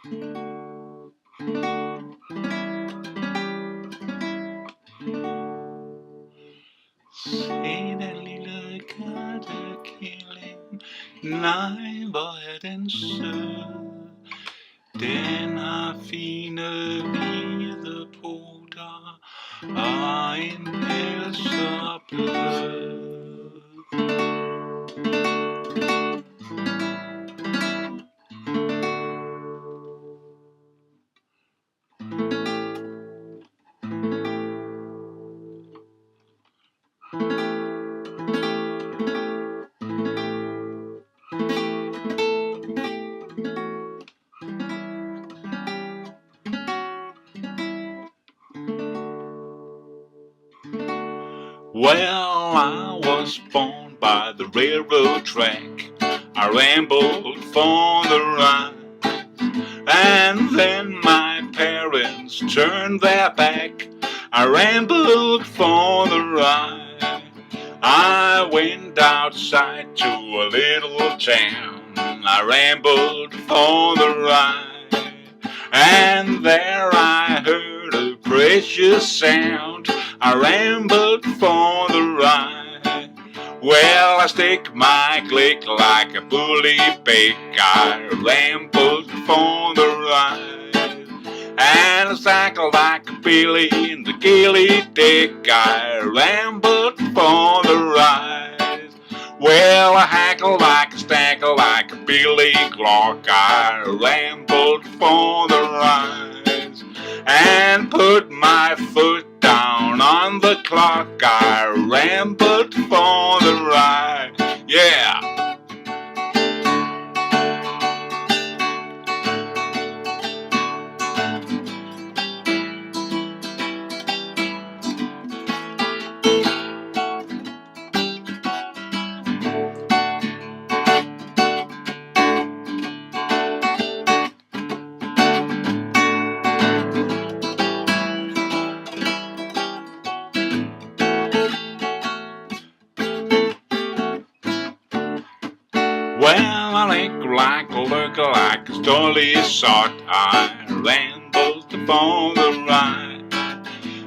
Se den lille kattekilling nej, hvor er den sød. Den har fine hvide poter og en pels så blød. Well, I was born by the railroad track. I rambled for the ride, and then my parents turned their back. I rambled for the ride. I went outside to a little town. I rambled for the ride, and there I heard a precious sound. I rambled for the ride. Well, I stick my click like a bully pig. I rambled for the ride, and I cycle like a billy in the gilly dick. I rambled for the ride. Well, I hackle like a stackle like a billy clock. I rambled for the ride, and put my foot down on the clock. I rambled for the ride. Yeah. Well, I look like a stolly sort. I rambled for the ride,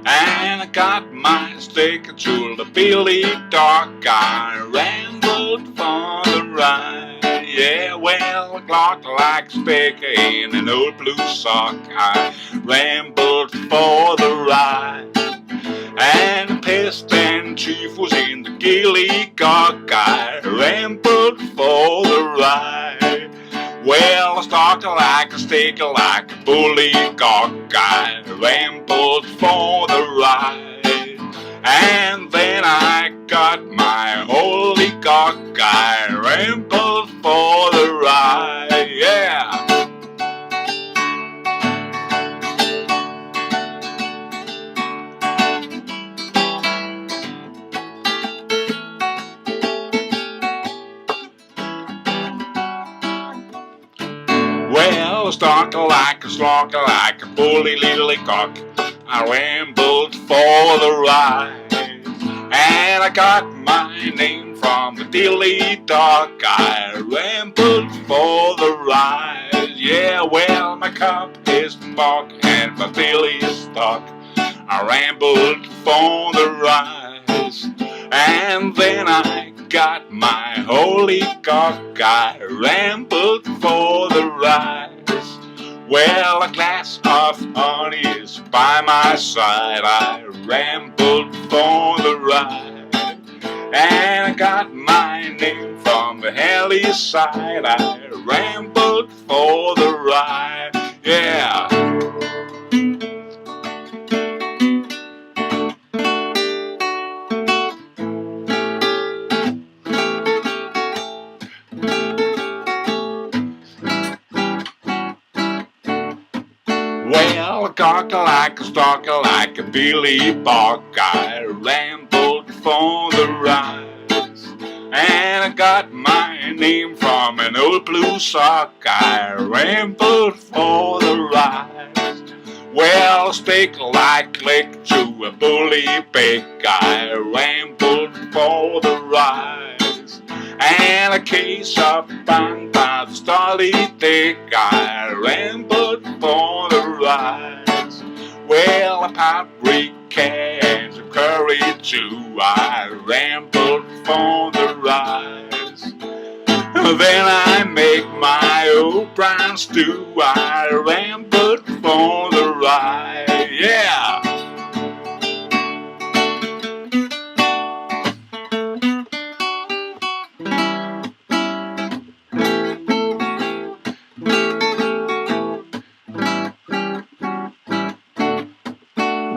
and I got my stick to the billy dog. I rambled for the ride. Yeah, well, I clocked like a stick in an old blue sock. I rambled for the ride, and pest and chief was in the gilly cock. I rambled for the ride. Well, I stalked like a stick like a bully cock. I rambled for the ride, and then I got my holy cock. I rambled for the ride. Yeah. Well, I stalked like a stalker, like a bully little cock. I rambled for the ride, and I got my name from the dilly dog. I rambled for the ride. Yeah, well, my cup is bog and my billy is stock. I rambled for the ride, and then I got my holy cock. I rambled for the ride. Well, a glass of honey is by my side. I rambled for the ride, and I got my name from the helly side. I rambled for the ride. Yeah. Well, I cocked like a stalker, like a billy bog. I rambled for the ride, and I got my name from an old blue sock. I rambled for the ride. Well, I stick like click to a bully pig. I rambled for the ride, and a case of bang by the starry thick. I rambled for the rise. Well, a paprika and some curry too. I rambled for the rise. Then I make my old brown stew. I rambled for the ride. Yeah!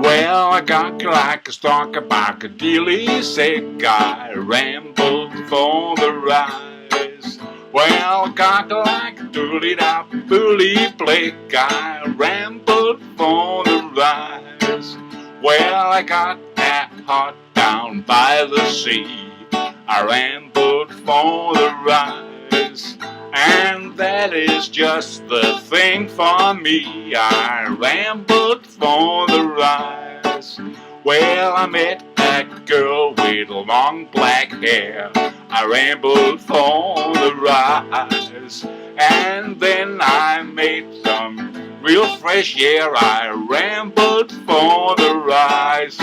Well, I got like a stalk about a dealy sick. I rambled for the rise. Well, I got like a dooley da bully blick. I rambled for the rise. Well, I got that hot down by the sea. I rambled for the rise. And that is just the thing for me. I rambled for the rise. Well, I met that girl with long black hair. I rambled for the rise. And then I made some real fresh air. I rambled for the rise.